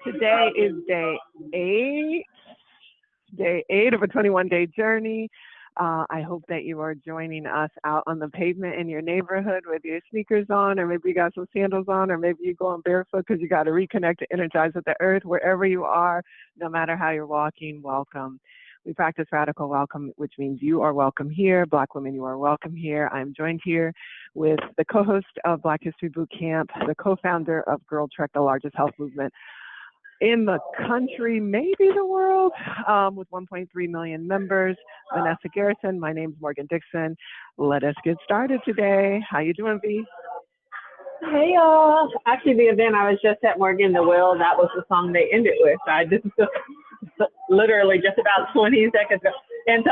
Today is day eight of a 21-day journey. I hope that you are joining us out on the pavement in your neighborhood with your sneakers on, or maybe you got some sandals on, or maybe you're going barefoot because you got to reconnect and energize with the earth. Wherever you are, no matter how you're walking, welcome. We practice radical welcome, which means you are welcome here. Black women, you are welcome here. I'm joined here with the co-host of Black History Boot Camp, the co-founder of Girl Trek, the largest health movement in the country, maybe the world, with 1.3 million members, Vanessa Garrison. My name's Morgan Dixon. Let us get started today. How you doing, V? Hey, y'all. Actually, the event I was just at, Morgan the Will, that was the song they ended with. I just literally just about 20 seconds ago. And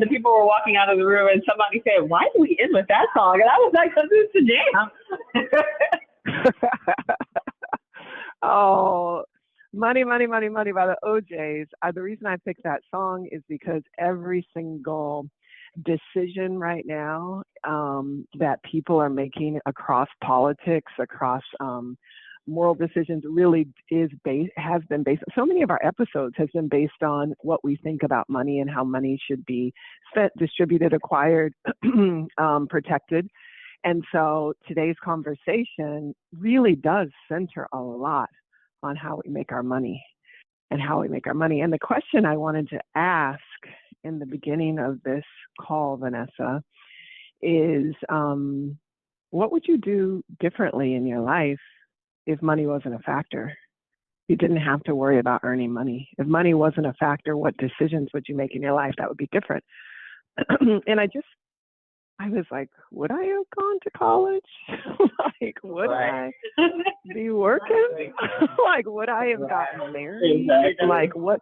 the people were walking out of the room, and somebody said, "Why do we end with that song?" And I was like, "Because it's a jam." Oh, Money, Money, Money, Money by the OJs. The reason I picked that song is because every single decision right now that people are making across politics, across moral decisions, really has been based. So many of our episodes has been based on what we think about money and how money should be spent, distributed, acquired, protected. And so today's conversation really does center a lot on how we make our money and how we make our money. And the question I wanted to ask in the beginning of this call, Vanessa, is what would you do differently in your life if money wasn't a factor? You didn't have to worry about earning money. If money wasn't a factor, what decisions would you make in your life that would be different? And I was like, would I have gone to college? Like, would I be working? Like, would I have gotten married? Like, what?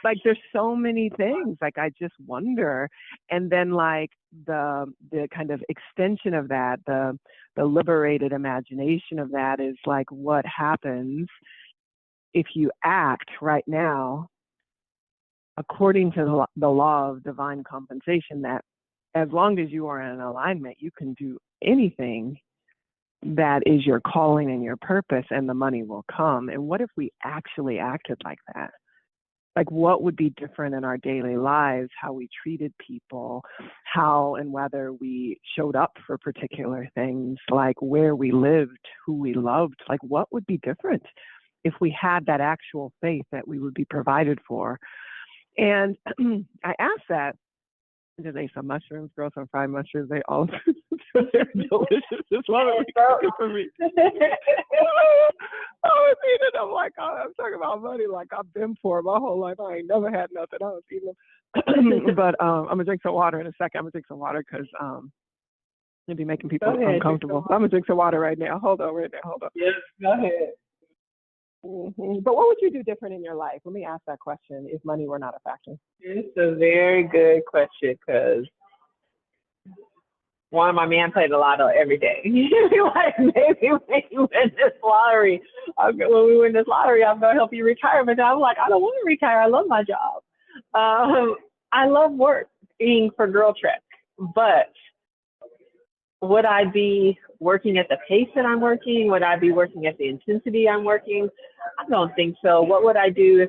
Like, there's so many things. Like, I just wonder. And then, like, the kind of extension of that, the liberated imagination of that is like, what happens if you act right now according to the law of divine compensation, that as long as you are in alignment, you can do anything that is your calling and your purpose, and the money will come. And what if we actually acted like that? Like, what would be different in our daily lives, how we treated people, how and whether we showed up for particular things, like where we lived, who we loved, like what would be different if we had that actual faith that we would be provided for? And I asked that because they ate some mushrooms, girls some fried mushrooms. They all they're delicious. It's one of the for me. I was eating them like I'm talking about money like I've been poor my whole life. I ain't never had nothing. I was eating them. But I'm gonna drink some water in a second. I'm gonna drink some water because it'd be making people uncomfortable. I'm gonna drink some water right now. Hold on. Yes, go ahead. Mm-hmm. But what would you do different in your life? Let me ask that question. If money were not a factor. It's a very good question because one, my man played the lotto every day. Like, maybe when you win this lottery, I'm going to help you retire. But I'm like, I don't want to retire. I love my job. I love working for Girl Trek, but would I be working at the pace that I'm working? Would I be working at the intensity I'm working? I don't think so. What would I do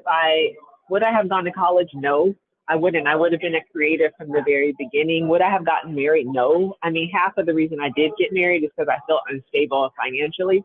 would I have gone to college? No, I wouldn't. I would have been a creative from the very beginning. Would I have gotten married? No. I mean, half of the reason I did get married is because I felt unstable financially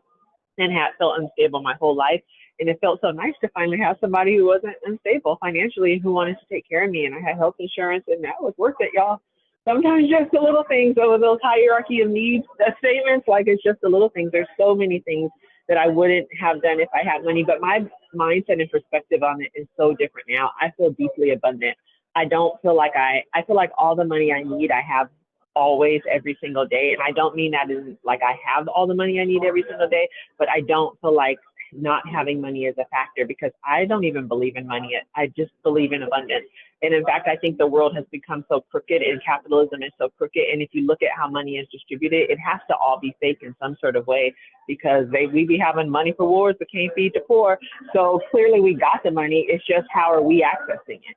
and had felt unstable my whole life. And it felt so nice to finally have somebody who wasn't unstable financially and who wanted to take care of me. And I had health insurance, and that was worth it, y'all. Sometimes just the little things over those hierarchy of needs statements, like it's just the little things. There's so many things that I wouldn't have done if I had money, but my mindset and perspective on it is so different now. I feel deeply abundant. I don't feel like I feel like all the money I need, I have always every single day. And I don't mean that as like I have all the money I need every single day, but I don't feel like not having money is a factor because I don't even believe in money. I just believe in abundance. And in fact, I think the world has become so crooked and capitalism is so crooked. And if you look at how money is distributed, it has to all be fake in some sort of way because we be having money for wars but can't feed the poor. So clearly we got the money. It's just how are we accessing it?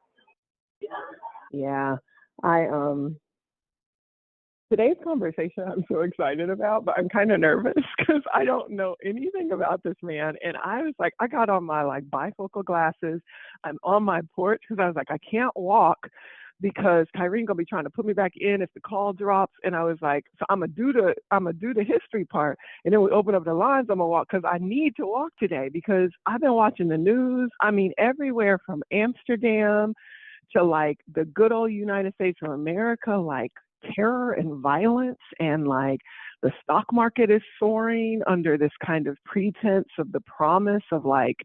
Yeah, Today's conversation I'm so excited about, but I'm kind of nervous because I don't know anything about this man. And I was like, I got on my like bifocal glasses. I'm on my porch because I was like, I can't walk because Kyrene gonna be trying to put me back in if the call drops. And I was like, so I'm gonna do the history part, and then we open up the lines. I'm gonna walk because I need to walk today because I've been watching the news. I mean, everywhere from Amsterdam to like the good old United States of America, like terror and violence, and like the stock market is soaring under this kind of pretense of the promise of like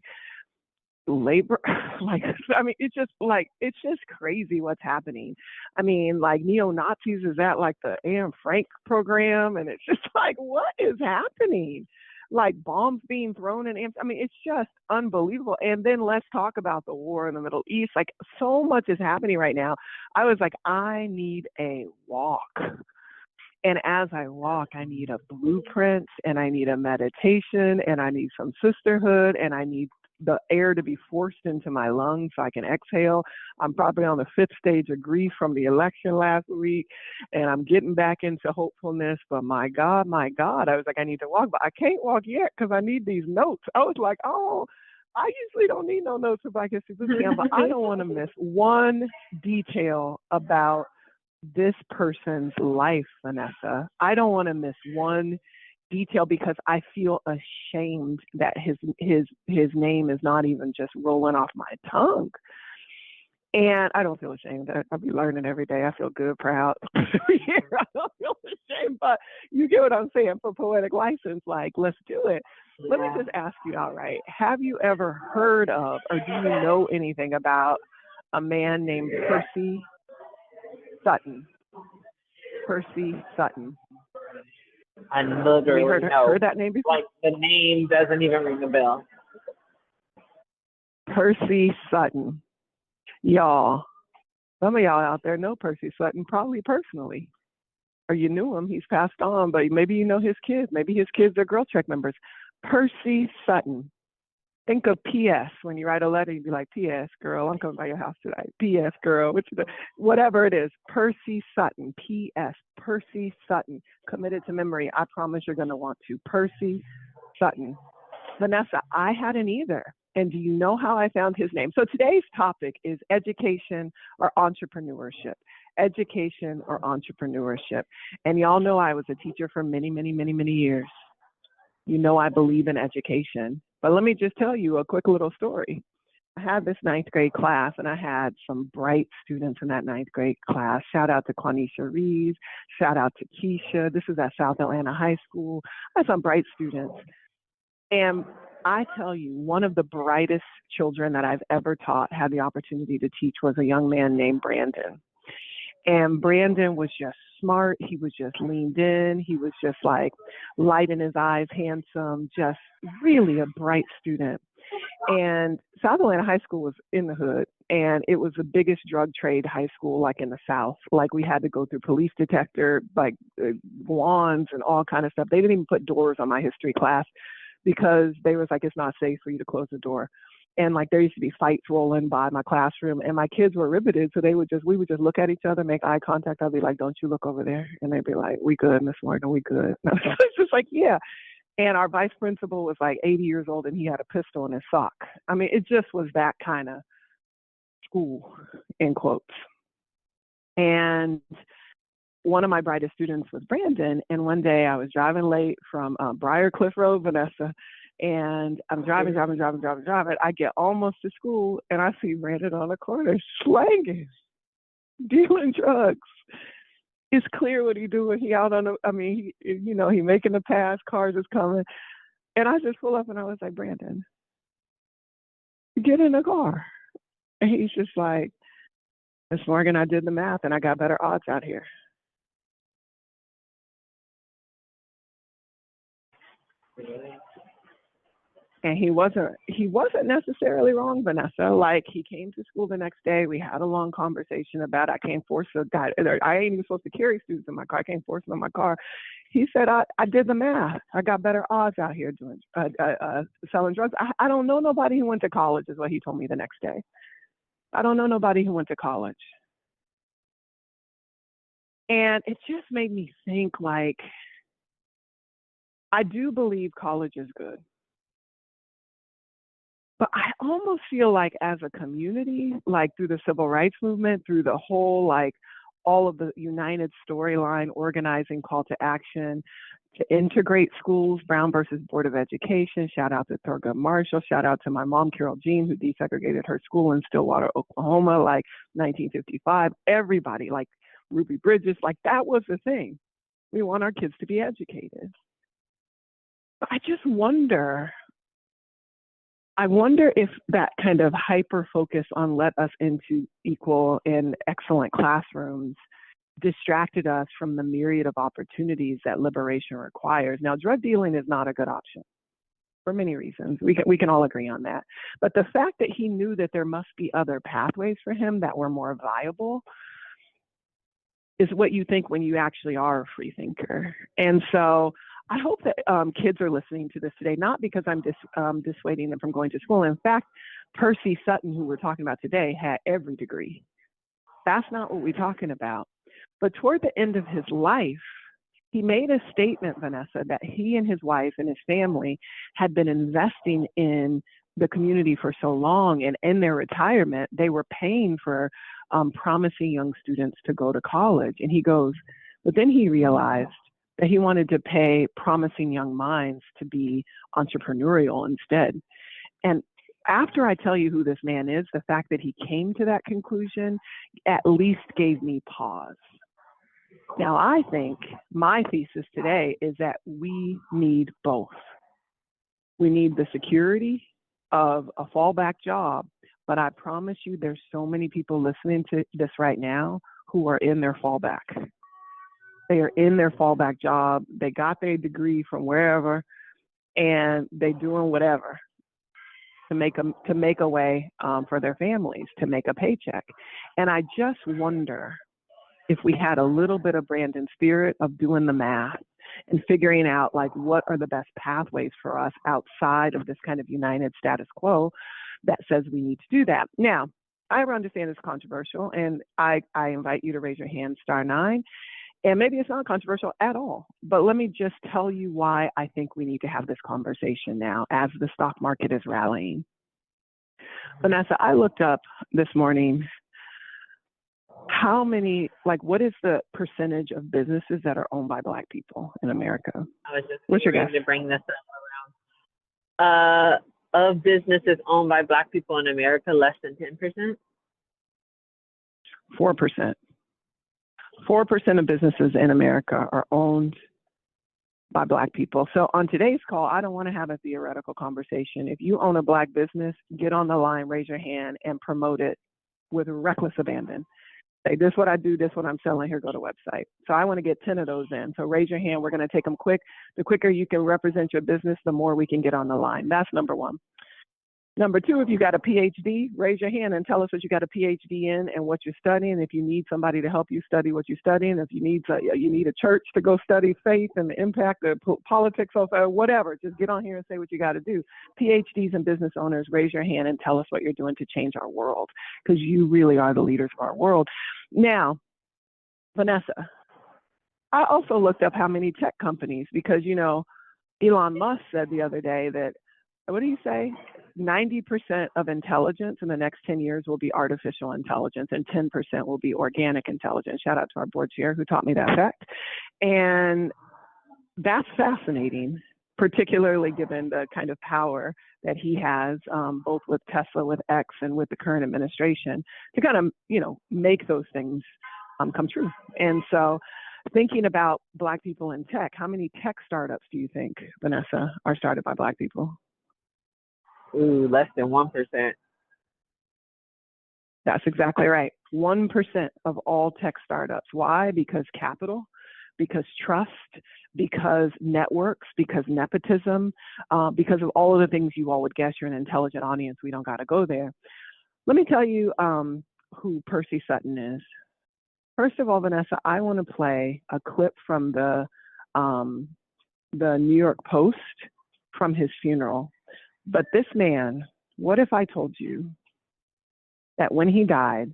labor. Like, I mean, it's just crazy what's happening. I mean, like neo-Nazis is at like the Anne Frank program, and it's just like, what is happening? Like bombs being thrown in I mean, it's just unbelievable. And then let's talk about the war in the Middle East. Like so much is happening right now. I was like, I need a walk. And as I walk, I need a blueprint, and I need a meditation, and I need some sisterhood, and I need the air to be forced into my lungs so I can exhale. I'm probably on the 5th stage of grief from the election last week, and I'm getting back into hopefulness. But my God, I was like, I need to walk, but I can't walk yet because I need these notes. I was like, oh, I usually don't need no notes if I can see this camp, but I don't want to miss one detail about this person's life, Vanessa. I don't want to miss one detail because I feel ashamed that his name is not even just rolling off my tongue. And I don't feel ashamed. I'll be learning every day. I feel good, proud. Every year I don't feel ashamed, but you get what I'm saying for poetic license. Like, let's do it. Let me just ask you outright. Have you ever heard of, or do you know anything about a man named Percy Sutton? Percy Sutton. I literally heard that name before? Like the name doesn't even ring a bell. Percy Sutton. Y'all, some of y'all out there know Percy Sutton probably personally. Or you knew him, he's passed on, but maybe you know his kids. Maybe his kids are Girl Trek members. Percy Sutton. Think of P.S. when you write a letter, you'd be like, P.S. girl, I'm coming by your house today. P.S. girl, whatever it is. Percy Sutton, P.S. Percy Sutton, committed to memory. I promise you're going to want to. Percy Sutton. Vanessa, I hadn't either. And do you know how I found his name? So today's topic is education or entrepreneurship. Education or entrepreneurship. And y'all know I was a teacher for many, many, many, many years. You know I believe in education. But let me just tell you a quick little story. I had this 9th grade class, and I had some bright students in that 9th grade class. Shout out to Quanisha Reeves. Shout out to Keisha. This is at South Atlanta High School. I had some bright students. And I tell you, one of the brightest children that I've ever taught, had the opportunity to teach, was a young man named Brandon. And Brandon was just smart. He was just leaned in. He was just like light in his eyes, handsome, just really a bright student. And South Atlanta High School was in the hood, and it was the biggest drug trade high school like in the South. Like we had to go through police detector, like wands and all kind of stuff. They didn't even put doors on my history class because they was like, it's not safe for you to close the door. And like there used to be fights rolling by my classroom, and my kids were riveted. So we would just look at each other, make eye contact. I'd be like, don't you look over there? And they'd be like, we good, Miss Morgan, we good. And I was just like, yeah. And our vice principal was like 80 years old, and he had a pistol in his sock. I mean, it just was that kind of school, in quotes. And one of my brightest students was Brandon. And one day I was driving late from Briarcliff Road, Vanessa, and I'm driving. I get almost to school, and I see Brandon on the corner slanging, dealing drugs. It's clear what he doing. He out on he making the pass, cars is coming. And I just pull up, and I was like, Brandon, get in the car. And he's just like, Miss Morgan, I did the math, and I got better odds out here. And he wasn't necessarily wrong, Vanessa. Like, he came to school the next day. We had a long conversation about I can't force a guy. I ain't even supposed to carry students in my car. I can't force them in my car. He said, I did the math. I got better odds out here doing selling drugs. I don't know nobody who went to college, is what he told me the next day. I don't know nobody who went to college. And it just made me think, like, I do believe college is good. But I almost feel like as a community, like through the civil rights movement, through the whole, like all of the united storyline, organizing, call to action, to integrate schools, Brown versus Board of Education, shout out to Thurgood Marshall, shout out to my mom, Carol Jean, who desegregated her school in Stillwater, Oklahoma, like 1955, everybody, like Ruby Bridges, like that was the thing. We want our kids to be educated. But I wonder if that kind of hyper focus on let us into equal and excellent classrooms distracted us from the myriad of opportunities that liberation requires. Now, drug dealing is not a good option for many reasons. We can all agree on that. But the fact that he knew that there must be other pathways for him that were more viable is what you think when you actually are a free thinker. And so I hope that kids are listening to this today, not because I'm dissuading them from going to school. In fact, Percy Sutton, who we're talking about today, had every degree. That's not what we're talking about. But toward the end of his life, he made a statement, Vanessa, that he and his wife and his family had been investing in the community for so long, and in their retirement, they were paying for promising young students to go to college. And he goes, but then he realized that he wanted to pay promising young minds to be entrepreneurial instead. And after I tell you who this man is, the fact that he came to that conclusion at least gave me pause. Now, I think my thesis today is that we need both. We need the security of a fallback job, but I promise you there's so many people listening to this right now who are in their fallback. They are in their fallback job. They got their degree from wherever, and they're doing whatever to make a way for their families, to make a paycheck. And I just wonder if we had a little bit of Brandon spirit of doing the math and figuring out, like, what are the best pathways for us outside of this kind of united status quo that says we need to do that. Now, I understand it's controversial, and I invite you to raise your hand, *9. And maybe it's not controversial at all, but let me just tell you why I think we need to have this conversation now as the stock market is rallying. Vanessa, I looked up this morning what is the percentage of businesses that are owned by Black people in America? I was just What's your guess? to bring this up around. Of businesses owned by Black people in America, less than 10%? 4%. 4% of businesses in America are owned by Black people. So on today's call, I don't want to have a theoretical conversation. If you own a Black business, get on the line, raise your hand, and promote it with reckless abandon. Say, this is what I do, this is what I'm selling, here, go to website. So I want to get 10 of those in. So raise your hand. We're going to take them quick. The quicker you can represent your business, the more we can get on the line. That's number one. Number two, if you got a PhD, raise your hand and tell us what you got a PhD in and what you're studying. If you need somebody to help you study what you're studying, if you need a church to go study faith and the impact of politics of whatever, just get on here and say what you got to do. PhDs and business owners, raise your hand and tell us what you're doing to change our world, because you really are the leaders of our world. Now, Vanessa, I also looked up how many tech companies, because, Elon Musk said the other day that, what do you say? 90% of intelligence in the next 10 years will be artificial intelligence, and 10% will be organic intelligence. Shout out to our board chair who taught me that fact. And that's fascinating, particularly given the kind of power that he has, both with Tesla, with X, and with the current administration, to kind of, make those things come true. And so thinking about Black people in tech, how many tech startups do you think, Vanessa, are started by Black people? Ooh, less than 1%. That's exactly right. 1% of all tech startups. Why? Because capital, because trust, because networks, because nepotism, because of all of the things you all would guess. You're an intelligent audience. We don't got to go there. Let me tell you who Percy Sutton is. First of all, Vanessa, I want to play a clip from the New York Post from his funeral. But this man, what if I told you that when he died,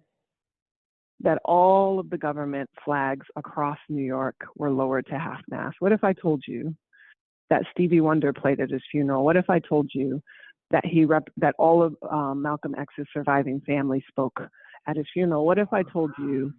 that all of the government flags across New York were lowered to half-mast? What if I told you that Stevie Wonder played at his funeral? What if I told you that that all of Malcolm X's surviving family spoke at his funeral? What if I told you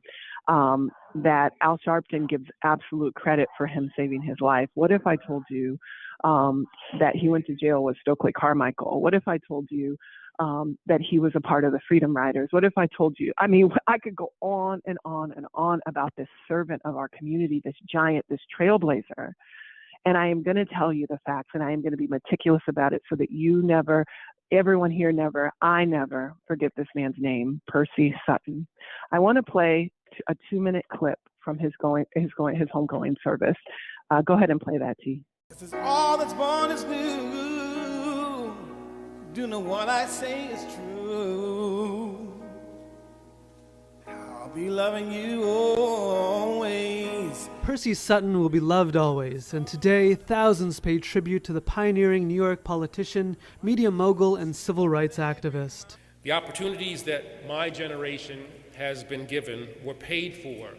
that Al Sharpton gives absolute credit for him saving his life? What if I told you that he went to jail with Stokely Carmichael? What if I told you that he was a part of the Freedom Riders? What if I told you, I mean, I could go on and on and on about this servant of our community, this giant, this trailblazer. And I am going to tell you the facts, and I am going to be meticulous about it so that you never, everyone here never, I never forget this man's name, Percy Sutton. I want to play a 2-minute clip from his homegoing service. Go ahead and play that, T. This is all that's born is new. Do you know what I say is true? I'll be loving you always. Percy Sutton will be loved always, and today thousands pay tribute to the pioneering New York politician, media mogul, and civil rights activist. The opportunities that my generation has been given were paid for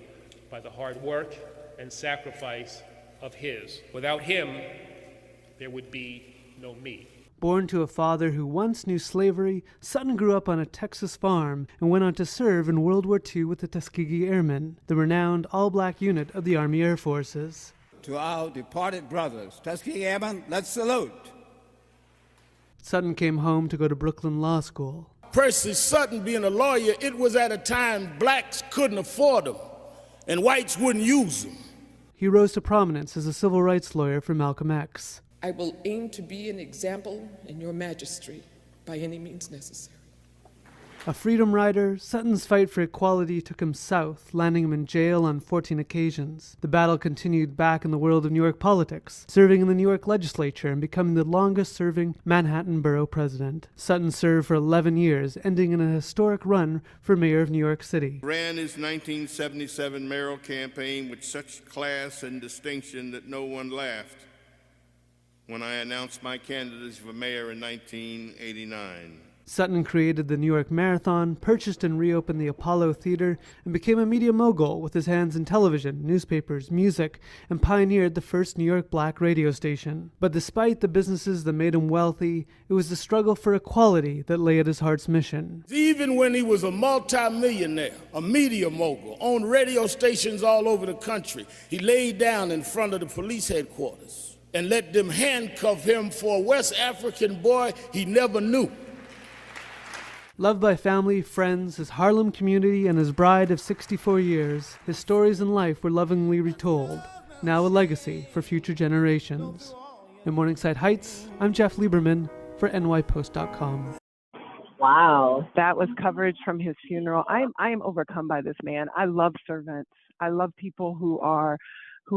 by the hard work and sacrifice of his. Without him, there would be no me. Born to a father who once knew slavery, Sutton grew up on a Texas farm and went on to serve in World War II with the Tuskegee Airmen, the renowned all-black unit of the Army Air Forces. To our departed brothers, Tuskegee Airmen, let's salute. Sutton came home to go to Brooklyn Law School. Percy Sutton being a lawyer, it was at a time blacks couldn't afford them and whites wouldn't use them. He rose to prominence as a civil rights lawyer for Malcolm X. I will aim to be an example in your magistracy by any means necessary. A freedom rider, Sutton's fight for equality took him south, landing him in jail on 14 occasions. The battle continued back in the world of New York politics, serving in the New York legislature and becoming the longest-serving Manhattan borough president. Sutton served for 11 years, ending in a historic run for mayor of New York City. Ran his 1977 mayoral campaign with such class and distinction that no one laughed when I announced my candidacy for mayor in 1989. Sutton created the New York Marathon, purchased and reopened the Apollo Theater, and became a media mogul with his hands in television, newspapers, music, and pioneered the first New York black radio station. But despite the businesses that made him wealthy, it was the struggle for equality that lay at his heart's mission. Even when he was a multimillionaire, a media mogul, owned radio stations all over the country, he laid down in front of the police headquarters and let them handcuff him for a West African boy he never knew. Loved by family, friends, his Harlem community, and his bride of 64 years, his stories in life were lovingly retold, now a legacy for future generations. In Morningside Heights, I'm Jeff Lieberman for NYPost.com. Wow, that was coverage from his funeral. I am overcome by this man. I love servants. I love people who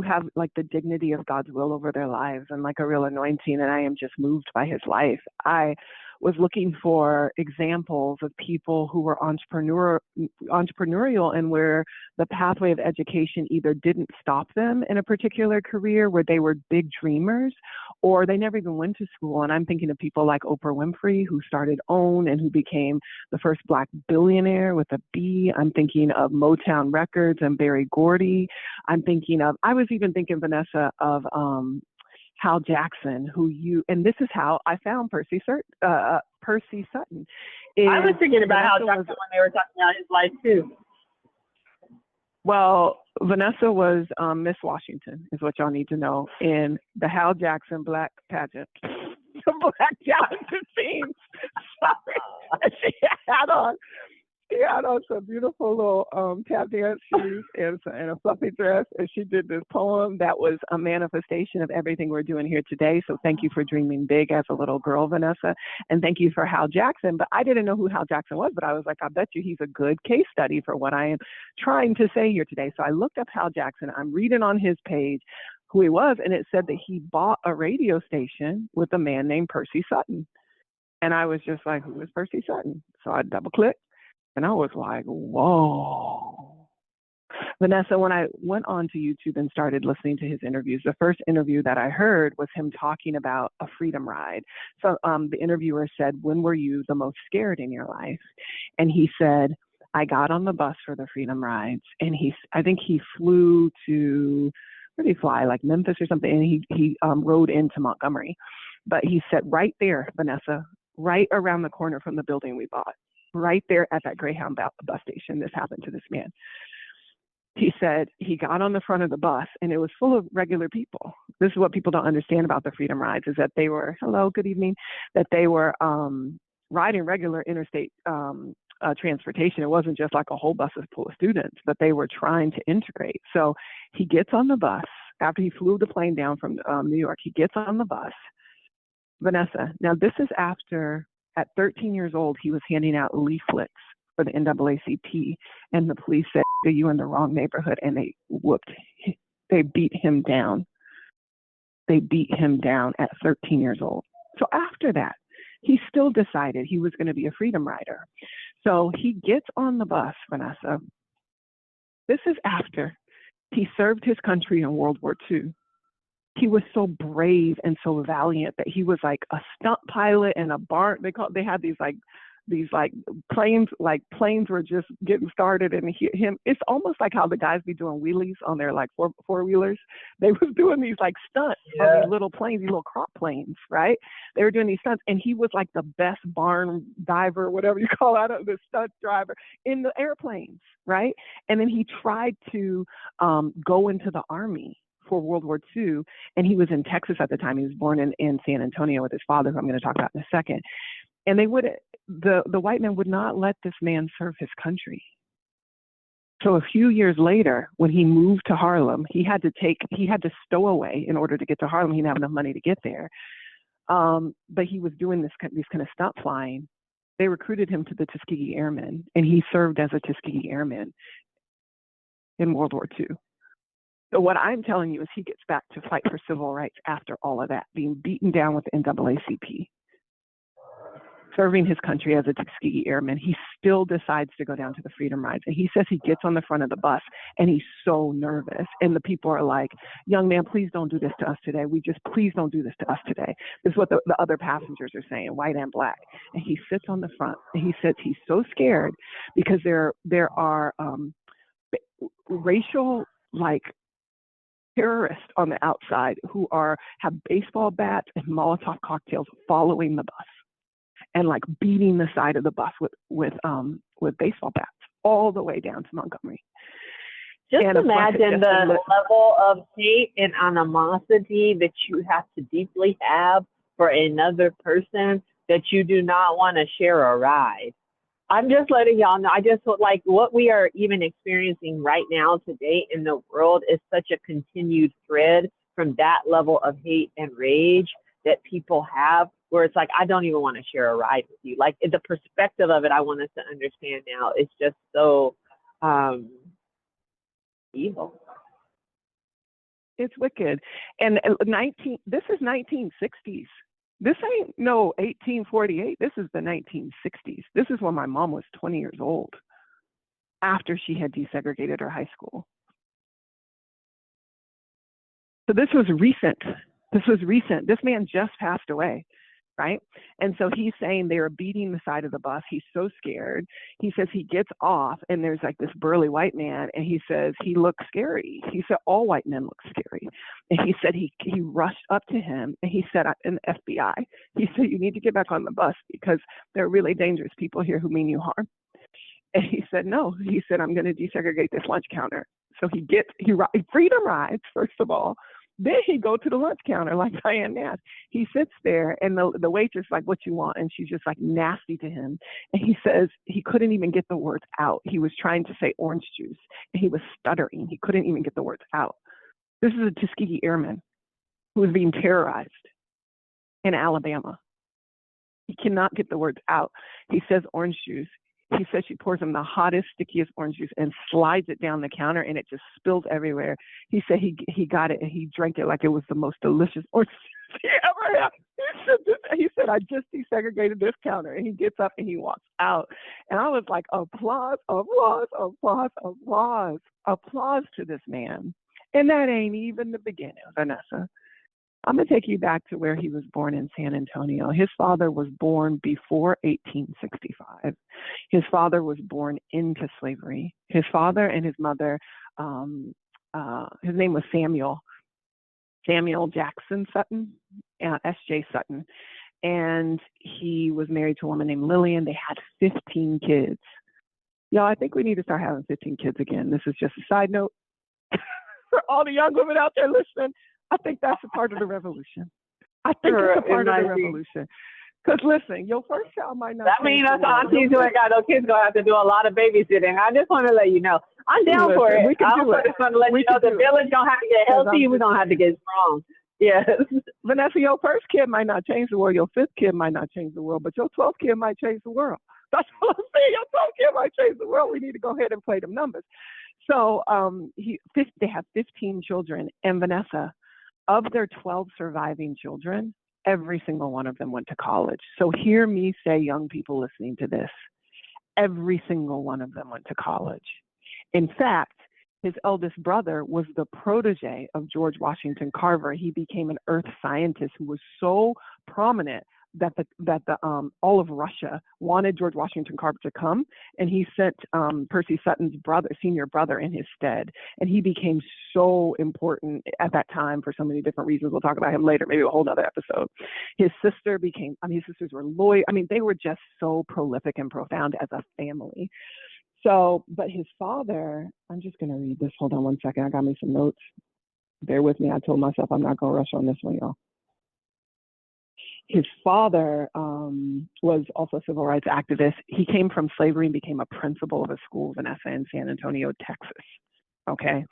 have like the dignity of God's will over their lives and like a real anointing, and I am just moved by his life. I was looking for examples of people who were entrepreneurial and where the pathway of education either didn't stop them in a particular career, where they were big dreamers, or they never even went to school. And I'm thinking of people like Oprah Winfrey, who started OWN and who became the first Black billionaire with a B. I'm thinking of Motown Records and Berry Gordy. I was even thinking, Vanessa, of Hal Jackson, and this is how I found Percy Sutton. I was thinking about Hal Jackson when they were talking about his life too. Well, Vanessa was Miss Washington, is what y'all need to know, in the Hal Jackson Black pageant. The Black Johnson theme. Sorry. She had on some beautiful little tap dance shoes and a fluffy dress, and she did this poem that was a manifestation of everything we're doing here today. So thank you for dreaming big as a little girl, Vanessa, and thank you for Hal Jackson. But I didn't know who Hal Jackson was, but I was like, I bet you he's a good case study for what I am trying to say here today. So I looked up Hal Jackson. I'm reading on his page who he was, and it said that he bought a radio station with a man named Percy Sutton. And I was just like, who is Percy Sutton? So I double-clicked. And I was like, whoa. Vanessa, when I went on to YouTube and started listening to his interviews, the first interview that I heard was him talking about a freedom ride. So the interviewer said, when were you the most scared in your life? And he said, I got on the bus for the Freedom Rides, and I think he flew to, where did he fly? Like Memphis or something, and he rode into Montgomery. But he sat right there, Vanessa, right around the corner from the building we bought, right there at that Greyhound bus station. This happened to this man. He said he got on the front of the bus, and it was full of regular people. This is what people don't understand about the Freedom Rides, is that they were, hello, good evening, that they were riding regular interstate transportation. It wasn't just like a whole bus full of students, but they were trying to integrate. So he gets on the bus after he flew the plane down from New York. He gets on the bus. Vanessa, now this is after, at 13 years old, he was handing out leaflets for the NAACP, and the police said, "You in the wrong neighborhood," and they beat him down. They beat him down at 13 years old. So after that, he still decided he was going to be a freedom rider. So he gets on the bus, Vanessa. This is after he served his country in World War II. He was so brave and so valiant that he was like a stunt pilot in a barn. They had these planes were just getting started, and it's almost like how the guys be doing wheelies on their like four-wheelers. They was doing these like stunts on these little planes, these little crop planes, right? They were doing these stunts, and he was like the best barn diver, whatever you call it, the stunt driver in the airplanes, right? And then he tried to go into the Army for World War II, and he was in Texas at the time. He was born in San Antonio with his father, who I'm going to talk about in a second. And the white men would not let this man serve his country. So a few years later, when he moved to Harlem, he had to stow away in order to get to Harlem. He didn't have enough money to get there. But he was doing these kind of stunt flying. They recruited him to the Tuskegee Airmen, and he served as a Tuskegee Airman in World War II. So what I'm telling you is he gets back to fight for civil rights after all of that, being beaten down with the NAACP. Serving his country as a Tuskegee Airman, he still decides to go down to the Freedom Rides. And he says he gets on the front of the bus, and he's so nervous. And the people are like, "Young man, please don't do this to us today. Please don't do this to us today." This is what the other passengers are saying, white and black. And he sits on the front, and he says he's so scared because there are racial, like, terrorists on the outside who have baseball bats and Molotov cocktails following the bus, and like beating the side of the bus with baseball bats all the way down to Montgomery. Just imagine the level of hate and animosity that you have to deeply have for another person that you do not want to share a ride. I'm just letting y'all know. I just like what we are even experiencing right now today in the world is such a continued thread from that level of hate and rage that people have, where it's like, I don't even want to share a ride with you. Like the perspective of it, I want us to understand now. It's just so evil. It's wicked. And this is 1960s. This ain't no 1848. This is the 1960s. This is when my mom was 20 years old, after she had desegregated her high school. So this was recent. This man just passed away, right? And so he's saying they were beating the side of the bus. He's so scared. He says he gets off, and there's like this burly white man, and he says he looks scary. He said all white men look scary. And he said he rushed up to him, and he said, in the FBI, he said, "You need to get back on the bus because there are really dangerous people here who mean you harm." And he said, "No." He said, "I'm going to desegregate this lunch counter." So he freedom rides, first of all. Then he go to the lunch counter like Diane Nash. He sits there, and the waitress like, "What you want?" And she's just like nasty to him. And he says he couldn't even get the words out. He was trying to say orange juice, and he was stuttering. He couldn't even get the words out. This is a Tuskegee Airman who was being terrorized in Alabama. He cannot get the words out. He says orange juice. He says she pours him the hottest, stickiest orange juice and slides it down the counter, and it just spills everywhere. He said he got it, and he drank it like it was the most delicious orange juice he ever had. He said, "I just desegregated this counter." And he gets up and he walks out. And I was like, applause, applause, applause, applause, applause to this man. And that ain't even the beginning, Vanessa. I'm going to take you back to where he was born in San Antonio. His father was born before 1865. His father was born into slavery. His father and his mother, his name was Samuel Jackson Sutton, S.J. Sutton. And he was married to a woman named Lillian. They had 15 kids. Y'all, I think we need to start having 15 kids again. This is just a side note for all the young women out there listening. I think that's a part of the revolution. I think it's a part of the revolution. Because listen, your first child might not. That means us aunties who ain't got no kids gonna have to do a lot of babysitting. I just want to let you know. I'm down for it. I also just want to let you know the village don't have to get healthy. We don't have to get strong. Yes. Vanessa, your first kid might not change the world. Your fifth kid might not change the world, but your 12th kid might change the world. That's what I'm saying. Your 12th kid might change the world. We need to go ahead and play them numbers. So they have 15 children, and Vanessa, of their 12 surviving children, every single one of them went to college. So hear me say, young people listening to this, every single one of them went to college. In fact, his eldest brother was the protege of George Washington Carver. He became an earth scientist who was so prominent that all of Russia wanted George Washington Carver to come, and he sent Percy Sutton's senior brother in his stead. And he became so important at that time for so many different reasons. We'll talk about him later, maybe a whole other episode. His sisters were lawyers. They were just so prolific and profound as a family. So, but his father, I'm just going to read this. Hold on one second. I got me some notes. Bear with me. I told myself I'm not going to rush on this one, y'all. His father was also a civil rights activist. He came from slavery and became a principal of a school, Vanessa, in San Antonio, Texas. Okay.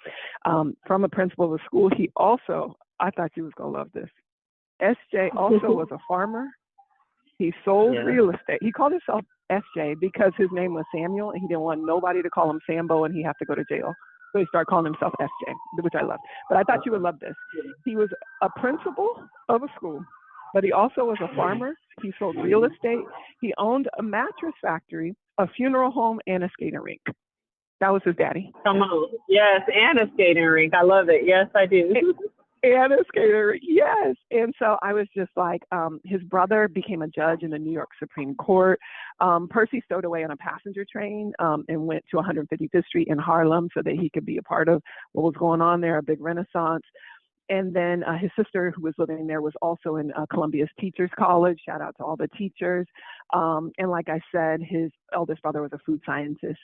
From a principal of a school, he also, I thought you was going to love this. SJ also was a farmer. He sold real estate. He called himself SJ because his name was Samuel, and he didn't want nobody to call him Sambo, and he have to go to jail. So he started calling himself SJ, which I love. But I thought you would love this. He was a principal of a school, but he also was a farmer. He sold real estate. He owned a mattress factory, a funeral home, and a skating rink. That was his daddy. Come on. Yes, and a skating rink. I love it. Yes, I do. And a skater, yes. And so I was just like, his brother became a judge in the New York Supreme Court. Percy stowed away on a passenger train and went to 155th Street in Harlem so that he could be a part of what was going on there, a big renaissance. And then his sister, who was living there, was also in Columbia's Teachers College. Shout out to all the teachers. And like I said, his eldest brother was a food scientist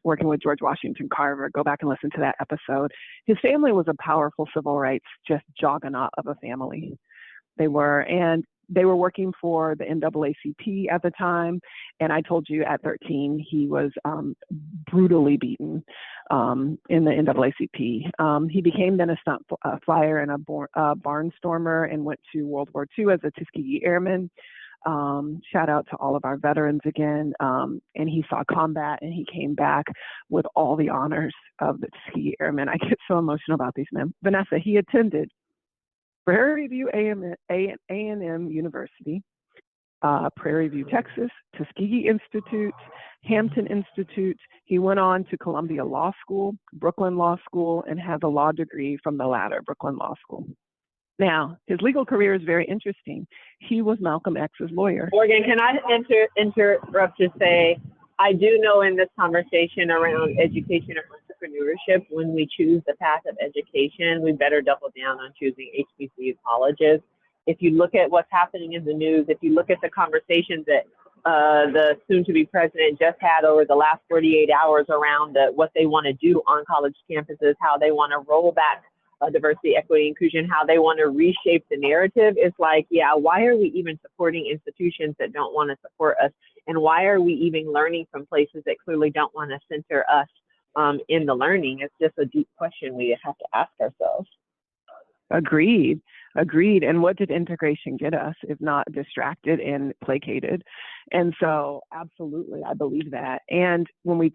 working with George Washington Carver. Go back and listen to that episode. His family was a powerful civil rights, just juggernaut of a family. They were working for the NAACP at the time. And I told you at 13, he was brutally beaten in the NAACP. He became then a stunt flyer and a barnstormer and went to World War II as a Tuskegee Airman. Shout out to all of our veterans again. And he saw combat and he came back with all the honors of the Tuskegee Airmen. I get so emotional about these men. Vanessa, he attended Prairie View A&M University, Prairie View, Texas, Tuskegee Institute, Hampton Institute. He went on to Columbia Law School, Brooklyn Law School, and has a law degree from the latter, Brooklyn Law School. Now, his legal career is very interesting. He was Malcolm X's lawyer. Morgan, can I interrupt to say, I do know in this conversation around education and entrepreneurship, when we choose the path of education, we better double down on choosing HBCU colleges. If you look at what's happening in the news, if you look at the conversations that the soon-to-be president just had over the last 48 hours around what they want to do on college campuses, how they want to roll back diversity, equity, inclusion, how they want to reshape the narrative, it's like, yeah, why are we even supporting institutions that don't want to support us? And why are we even learning from places that clearly don't want to center us in the learning? It's just a deep question we have to ask ourselves. Agreed. And what did integration get us if not distracted and placated? And so absolutely, I believe that. And when we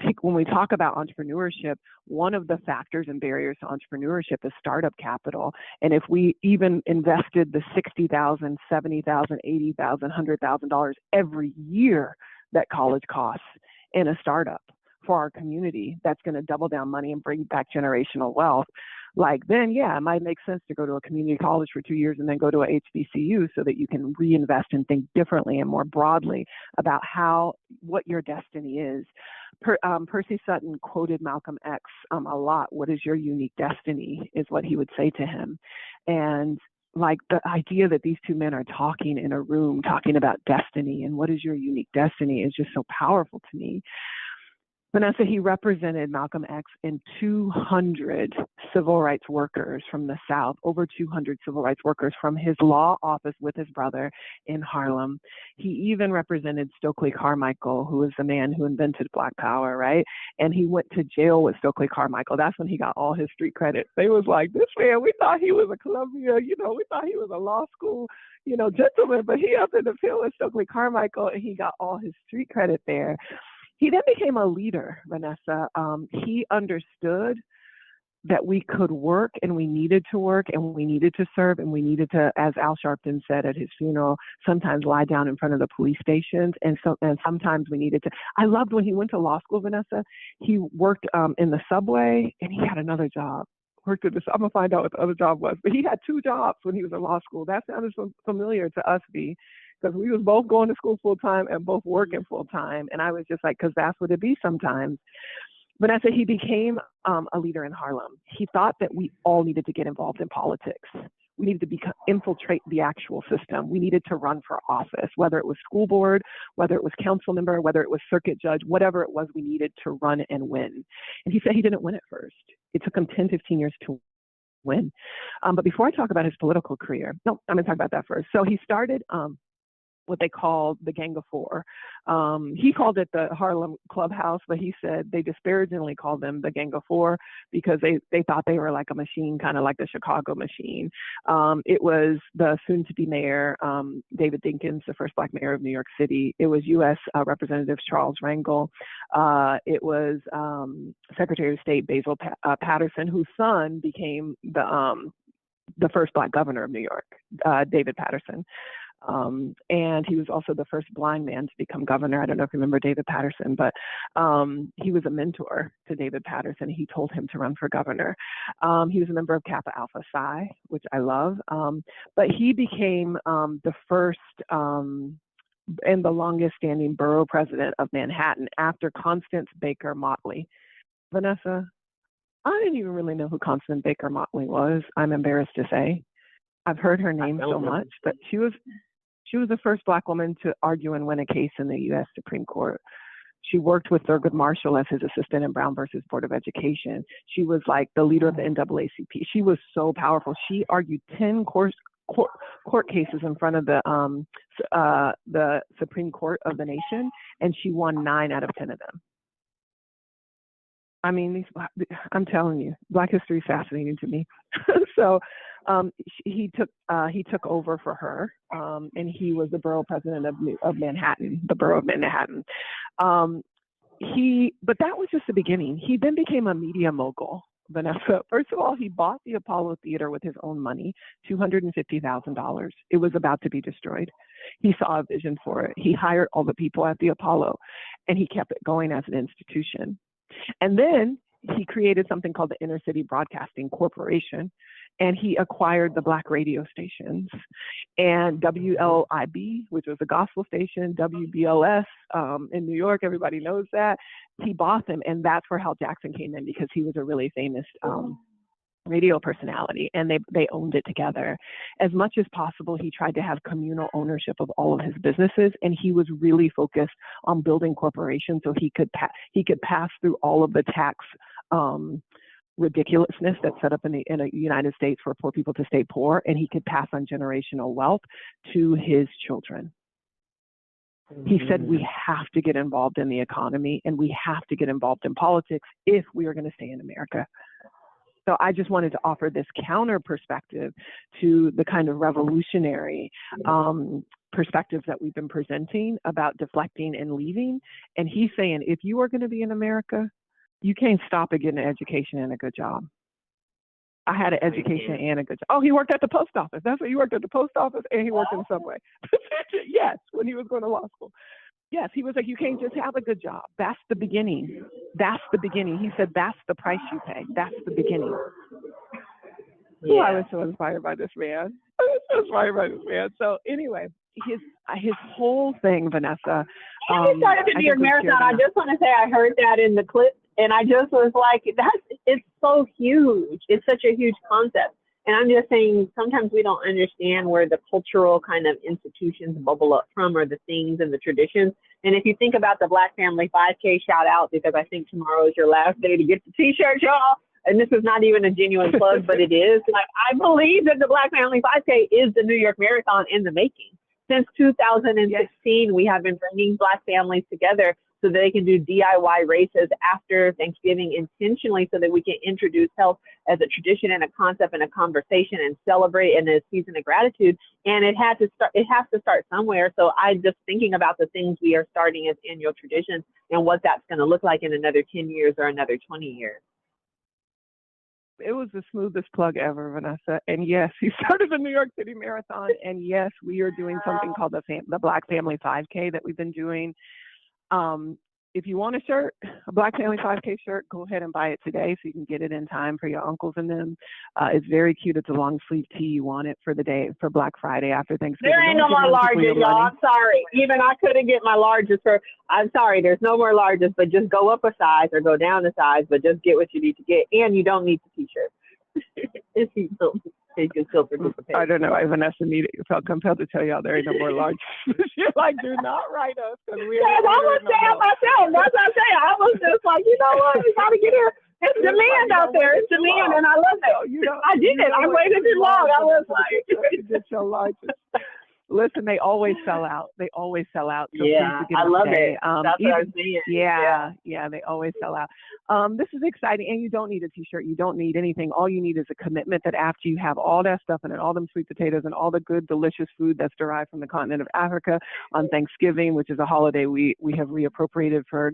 talk about entrepreneurship, one of the factors and barriers to entrepreneurship is startup capital. And if we even invested the $60,000, $70,000, $80,000, $100,000 every year that college costs in a startup for our community, that's going to double down money and bring back generational wealth. Like then, yeah, it might make sense to go to a community college for 2 years and then go to a HBCU so that you can reinvest and think differently and more broadly about what your destiny is. Percy Sutton quoted Malcolm X a lot. What is your unique destiny is what he would say to him. And like the idea that these two men are talking in a room, talking about destiny and what is your unique destiny is just so powerful to me. Vanessa, he represented Malcolm X in 200 civil rights workers from the South, over 200 civil rights workers from his law office with his brother in Harlem. He even represented Stokely Carmichael, who was the man who invented Black Power, right? And he went to jail with Stokely Carmichael. That's when he got all his street credit. They was like, this man, we thought he was a Columbia, we thought he was a law school, gentleman, but he up in the field with Stokely Carmichael, and he got all his street credit there. He then became a leader, Vanessa. He understood that we could work and we needed to work and we needed to serve and we needed to, as Al Sharpton said at his funeral, sometimes lie down in front of the police stations. And sometimes we needed to. I loved when he went to law school, Vanessa. He worked in the subway and he had another job. I'm going to find out what the other job was. But he had 2 jobs when he was in law school. That sounded so familiar to us, V, because we was both going to school full time and both working full time. And I was just like, because that's what it be sometimes. Vanessa, he became a leader in Harlem. He thought that we all needed to get involved in politics. We needed to infiltrate the actual system. We needed to run for office, whether it was school board, whether it was council member, whether it was circuit judge, whatever it was, we needed to run and win. And he said he didn't win at first. It took him 10, 15 years to win. But before I talk about his political career, I'm going to talk about that first. So he started what they called the Gang of Four. He called it the Harlem Clubhouse, but he said they disparagingly called them the Gang of Four because they thought they were like a machine, kind of like the Chicago machine. It was the soon-to-be mayor, David Dinkins, the first Black mayor of New York City. It was U.S. Representative Charles Rangel. It was Secretary of State Basil Patterson, whose son became the first Black governor of New York, David Patterson. And he was also the first blind man to become governor. I don't know if you remember David Patterson, but he was a mentor to David Patterson. He told him to run for governor. He was a member of Kappa Alpha Psi, which I love. But he became the first and the longest standing borough president of Manhattan after Constance Baker Motley. Vanessa, I didn't even really know who Constance Baker Motley was. I'm embarrassed to say. I've heard her name so much, but she was the first Black woman to argue and win a case in the U.S. Supreme Court. She worked with Thurgood Marshall as his assistant in Brown versus Board of Education. She was like the leader of the NAACP. She was so powerful. She argued 10 court cases in front of the Supreme Court of the nation, and she won 9 out of 10 of them. I mean, I'm telling you, Black history is fascinating to me. So he took over for her, and he was the borough president of Manhattan, the borough of Manhattan. But that was just the beginning. He then became a media mogul, Vanessa. First of all, he bought the Apollo Theater with his own money, $250,000. It was about to be destroyed. He saw a vision for it. He hired all the people at the Apollo, and he kept it going as an institution. And then he created something called the Inner City Broadcasting Corporation, and he acquired the Black radio stations. And WLIB, which was a gospel station, WBLS in New York, everybody knows that. He bought them, and that's where Hal Jackson came in because he was a really famous radio personality, and they owned it together. As much as possible, he tried to have communal ownership of all of his businesses, and he was really focused on building corporations so he could pass through all of the tax ridiculousness that's set up in the United States for poor people to stay poor, and he could pass on generational wealth to his children. He said we have to get involved in the economy and we have to get involved in politics if we are going to stay in America. So I just wanted to offer this counter perspective to the kind of revolutionary perspectives that we've been presenting about deflecting and leaving. And he's saying, if you are going to be in America, you can't stop at getting an education and a good job. I had an education and a good job. Oh, he worked at the post office. That's what he worked at the post office, and he worked in the subway. Yes, when he was going to law school. Yes, he was like, you can't just have a good job. That's the beginning. That's the beginning. He said, that's the price you pay. That's the beginning. Oh, I was so inspired by this man. I was so inspired by this man. So anyway, his whole thing, Vanessa. And he started the New York Marathon. I just want to say I heard that in the clip, and I just was like, it's so huge. It's such a huge concept. And I'm just saying, sometimes we don't understand where the cultural kind of institutions bubble up from, or the things and the traditions. And if you think about the Black Family 5K, shout out, because I think tomorrow is your last day to get the t-shirt, y'all. And this is not even a genuine plug, but it is. Like, I believe that the Black Family 5K is the New York Marathon in the making. Since 2016, we have been bringing Black families together so that they can do DIY races after Thanksgiving intentionally, so that we can introduce health as a tradition and a concept and a conversation, and celebrate in a season of gratitude. And it has to start somewhere. So I just thinking about the things we are starting as annual traditions and what that's going to look like in another 10 years or another 20 years. It was the smoothest plug ever, Vanessa. And yes, he started the New York City Marathon. And yes, we are doing something called the Black Family 5K that we've been doing. If you want a shirt, a Black Family 5K shirt, go ahead and buy it today so you can get it in time for your uncles and them. It's very cute. It's a long sleeve tee. You want it for the day, for Black Friday after Thanksgiving. There ain't no more larges, y'all. I'm sorry. Even I couldn't get my larges I'm sorry. There's no more larges, but just go up a size or go down a size, but just get what you need to get. And you don't need the t-shirt. If you can still participate. I don't know. Vanessa felt compelled to tell y'all there ain't no more large. She's like, do not write us. I was saying myself. That's what I'm saying. I was just like, you know what? We got to get here. It's demand out there. It's demand, and I love it. I did it. I waited too long. I was like, get your largest. Listen, they always sell out. They always sell out. So yeah, I love it. That's what I'm saying. Yeah, they always sell out. This is exciting, and you don't need a t-shirt. You don't need anything. All you need is a commitment that after you have all that stuff in it, all them sweet potatoes and all the good, delicious food that's derived from the continent of Africa on Thanksgiving, which is a holiday we have reappropriated for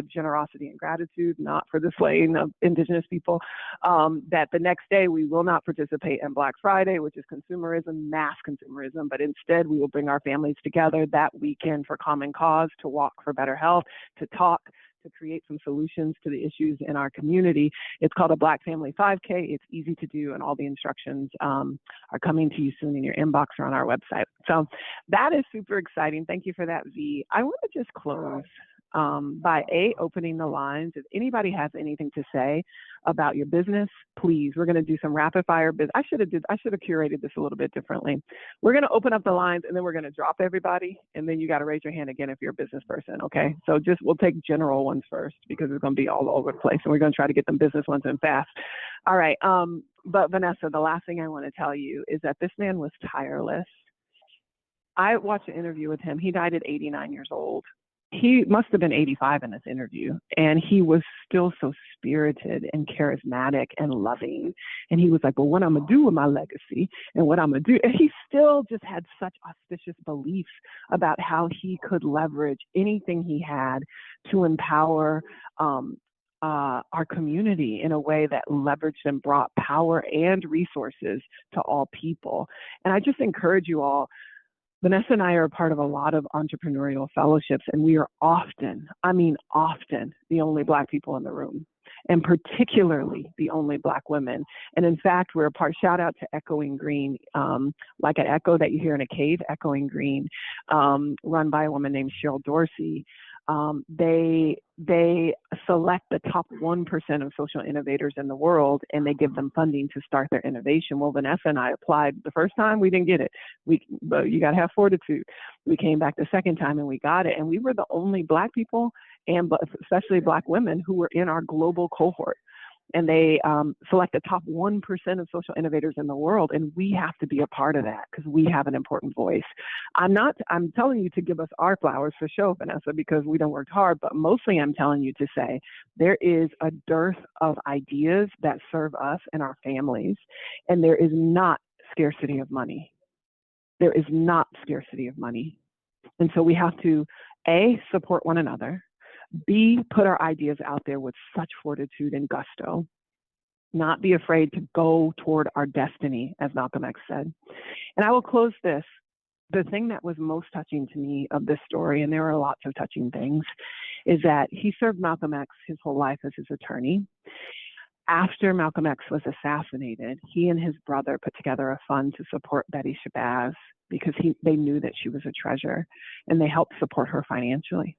generosity and gratitude, not for the slaying of indigenous people, that the next day we will not participate in Black Friday, which is consumerism, mass consumerism, but instead we will bring our families together that weekend for common cause, to walk for better health, to talk, to create some solutions to the issues in our community. It's called a Black Family 5K. It's easy to do, and all the instructions are coming to you soon in your inbox or on our website. So that is super exciting. Thank you for that, V. I want to just close by opening the lines. If anybody has anything to say about your business, please. We're going to do some rapid fire business. I should have curated this a little bit differently. We're going to open up the lines, and then we're going to drop everybody, and then you got to raise your hand again if you're a business person. Okay. So we'll take general ones first, because it's going to be all over the place, and we're going to try to get them business ones in fast. All right. But Vanessa, the last thing I want to tell you is that this man was tireless. I watched an interview with him. He died at 89 years old. He must have been 85 in this interview, and he was still so spirited and charismatic and loving. And he was like, well, what I'm going to do with my legacy and what I'm going to do. And he still just had such auspicious beliefs about how he could leverage anything he had to empower our community in a way that leveraged and brought power and resources to all people. And I just encourage you all. Vanessa and I are a part of a lot of entrepreneurial fellowships, and we are often, the only Black people in the room, and particularly the only Black women. And in fact, we're a part, shout out to Echoing Green, like an echo that you hear in a cave, Echoing Green, run by a woman named Cheryl Dorsey. They select the top 1% of social innovators in the world, and they give them funding to start their innovation. Well, Vanessa and I applied the first time, we didn't get it. But you got to have fortitude. We came back the second time and we got it. And we were the only Black people, and especially Black women, who were in our global cohort. And they select the top 1% of social innovators in the world. And we have to be a part of that, because we have an important voice. I'm telling you to give us our flowers for show, Vanessa, because we done worked hard, but mostly I'm telling you to say there is a dearth of ideas that serve us and our families. And there is not scarcity of money. There is not scarcity of money. And so we have to, A, support one another. B, put our ideas out there with such fortitude and gusto, not be afraid to go toward our destiny, as Malcolm X said. And I will close this. The thing that was most touching to me of this story, and there are lots of touching things, is that he served Malcolm X his whole life as his attorney. After Malcolm X was assassinated, he and his brother put together a fund to support Betty Shabazz because they knew that she was a treasure, and they helped support her financially.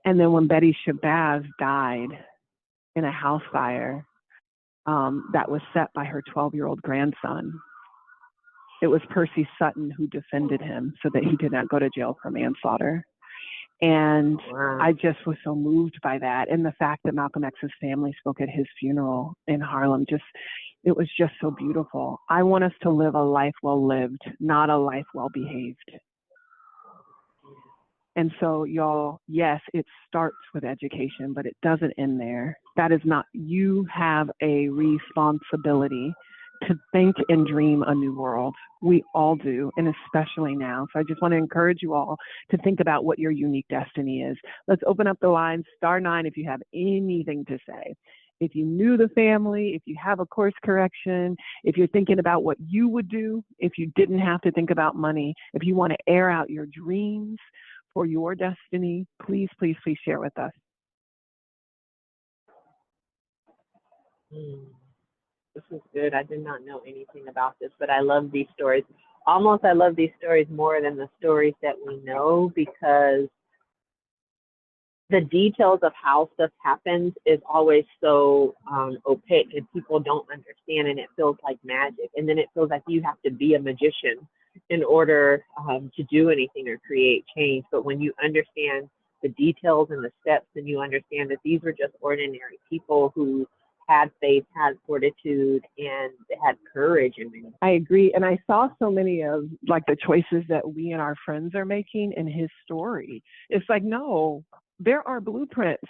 And then when Betty Shabazz died in a house fire that was set by her 12-year-old grandson, it was Percy Sutton who defended him so that he did not go to jail for manslaughter. And Wow. I just was so moved by that. And the fact that Malcolm X's family spoke at his funeral in Harlem, it was just so beautiful. I want us to live a life well lived, not a life well behaved. And so, y'all, yes, it starts with education, but it doesn't end there. That is not, you have a responsibility to think and dream a new world. We all do, and especially now. So I just want to encourage you all to think about what your unique destiny is. Let's open up the line, *9, if you have anything to say. If you knew the family, if you have a course correction, if you're thinking about what you would do if you didn't have to think about money, if you want to air out your dreams for your destiny, please, please, please share with us. This is good. I did not know anything about this, but I love these stories. Almost, I love these stories more than the stories that we know, because the details of how stuff happens is always so opaque, and people don't understand, and it feels like magic. And then it feels like you have to be a magician in order to do anything or create change. But when you understand the details and the steps, and you understand that these were just ordinary people who had faith, had fortitude, and had courage in me. I agree. And I saw so many of like the choices that we and our friends are making in his story. It's like, no, there are blueprints.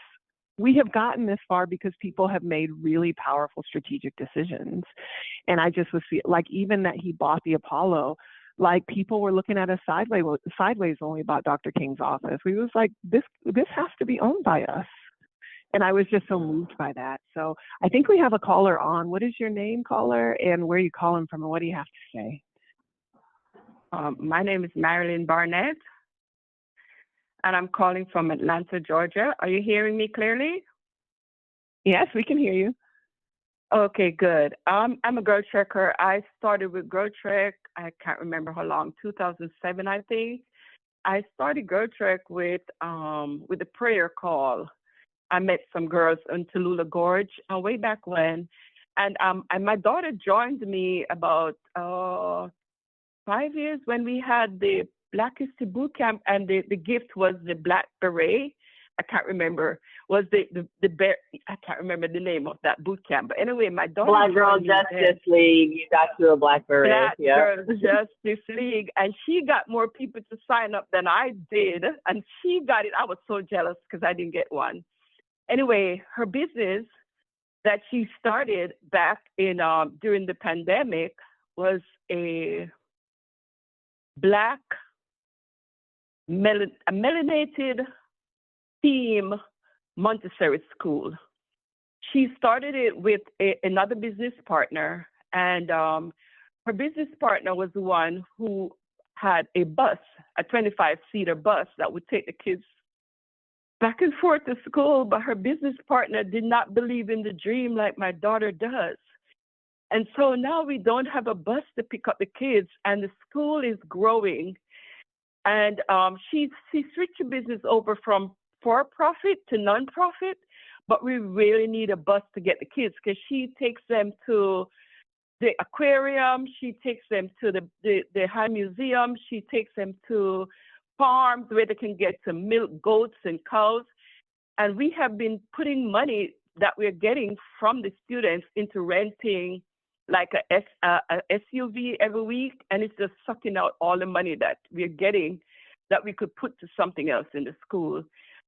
We have gotten this far because people have made really powerful strategic decisions. And I just was like, even that he bought the Apollo, like people were looking at us sideways when we bought Dr. King's office. We was like, this has to be owned by us. And I was just so moved by that. So I think we have a caller on. What is your name, caller, and where are you calling from, and what do you have to say? My name is Marilyn Barnett, and I'm calling from Atlanta, Georgia. Are you hearing me clearly? Yes, we can hear you. Okay, good. I'm a Growth Trekker. I started with Growth Trek, I can't remember how long, 2007, I think. I started Growth Trek with a prayer call. I met some girls in Tallulah Gorge way back when. And my daughter joined me about 5 years when we had the Black History Boot Camp, and the gift was the Black Beret. I can't remember. I can't remember the name of that boot camp. But anyway, my daughter Black Girl Justice League. You got to a Black Beret. Black Girl Justice League. And she got more people to sign up than I did. And she got it. I was so jealous because I didn't get one. Anyway, her business that she started back in during the pandemic was a Black melanated theme Montessori school. She started it with another business partner, and her business partner was the one who had a bus, a 25-seater bus that would take the kids back and forth to school, but her business partner did not believe in the dream like my daughter does. And so now we don't have a bus to pick up the kids, and the school is growing. And she switched her business over from for-profit to non-profit, but we really need a bus to get the kids, because she takes them to the aquarium, she takes them to the High Museum, she takes them to farms where they can get to milk goats and cows. And we have been putting money that we're getting from the students into renting like a SUV every week, and it's just sucking out all the money that we're getting that we could put to something else in the school.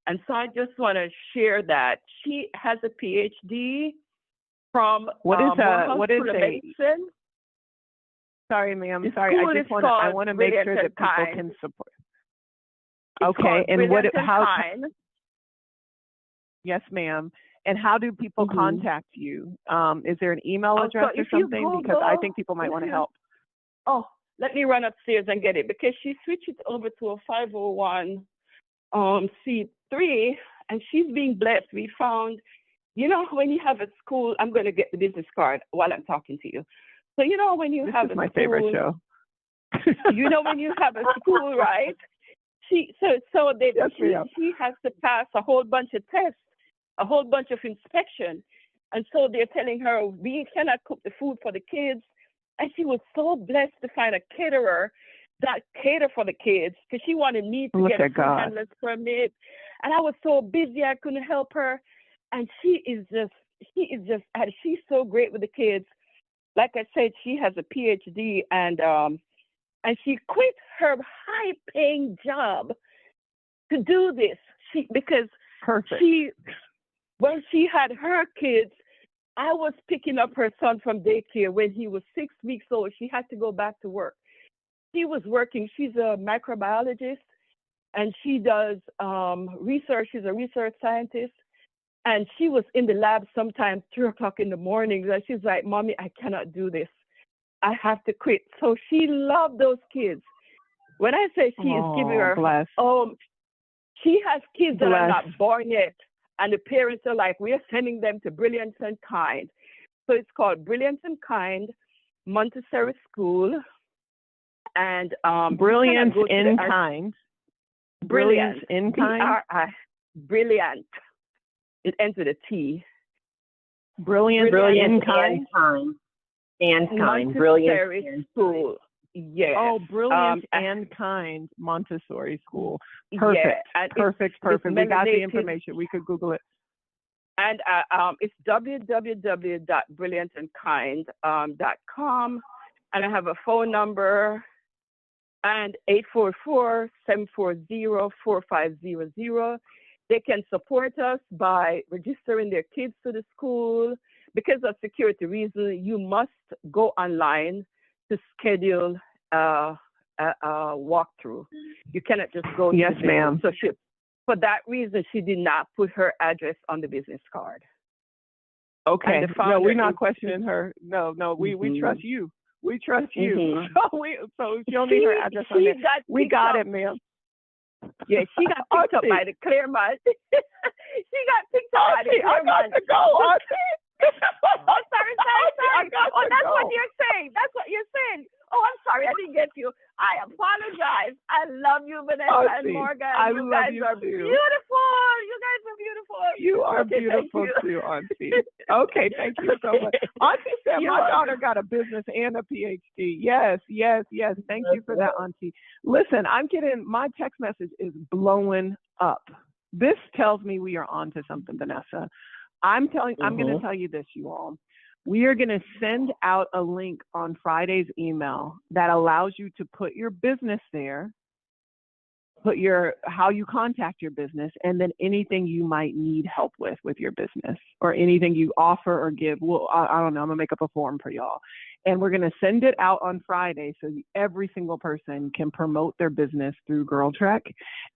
And so I just want to share that. She has a PhD from Morehouse School of Medicine. Sorry, ma'am. Sorry, I want to make sure that people can support. Okay, and Yes, ma'am. And how do people contact you? Is there an email address or something? Because I think people might want to help. Oh, let me run upstairs and get it, because she switched it over to a 501c3, and she's being blessed. We found you know, when you have a school, I'm going to get the business card while I'm talking to you. So, you know, when you have a my school, favorite show. you know, when you have a school, right? She has to pass a whole bunch of tests, a whole bunch of inspection. And so they're telling her, we cannot cook the food for the kids. And she was so blessed to find a caterer that cater for the kids, because she wanted me to get a food handler's permit. And I was so busy, I couldn't help her. And she's so great with the kids. Like I said, she has a PhD, and she quit her high-paying job to do this. Because when she had her kids, I was picking up her son from daycare when he was 6 weeks old. She had to go back to work. She was working. She's a microbiologist, and she does research. She's a research scientist. And she was in the lab sometimes 3 o'clock in the morning. And she's like, Mommy, I cannot do this. I have to quit. So she loved those kids. When I say she is giving her, she has kids that are not born yet. And the parents are like, we're sending them to Brilliance and Kind. So it's called Brilliance and Kind Montessori School. And Brilliance in Kind. Brilliance in Kind. Brilliant. It ends with a T. Brilliant in Kind. And Kind. Montessori School. Yes. Oh, Brilliant and Kind Montessori School. Perfect. Yeah, perfect. We got the information. We could Google it. And it's www.brilliantandkind.com. And I have a phone number, and 844-740-4500. They can support us by registering their kids to the school. Because of security reasons, you must go online to schedule a walkthrough. You cannot just go. Yes, ma'am. So for that reason, she did not put her address on the business card. Okay. No, we're not questioning her. No, we trust you. We trust you. So she don't need her address on there. We got it, ma'am. Yeah, she got picked up by the Claremont. She got picked up by the Claremont. I got to go, Auntie. Oh, sorry. Oh, that's what you're saying. That's what you're saying. Oh, I'm sorry. I didn't get you. I apologize. I love you, Vanessa and Morgan. You guys are beautiful. You guys are beautiful. You are beautiful too, Auntie. Okay, thank you so much. Auntie said my daughter got a business and a PhD. Yes. Thank you for that, Auntie. Listen, my text message is blowing up. This tells me we are on to something, Vanessa. I'm going to tell you this, you all. We are going to send out a link on Friday's email that allows you to put your business there, put how you contact your business, and then anything you might need help with your business, or anything you offer or give. Well, I don't know. I'm going to make up a form for y'all. And we're going to send it out on Friday so every single person can promote their business through Girl Trek.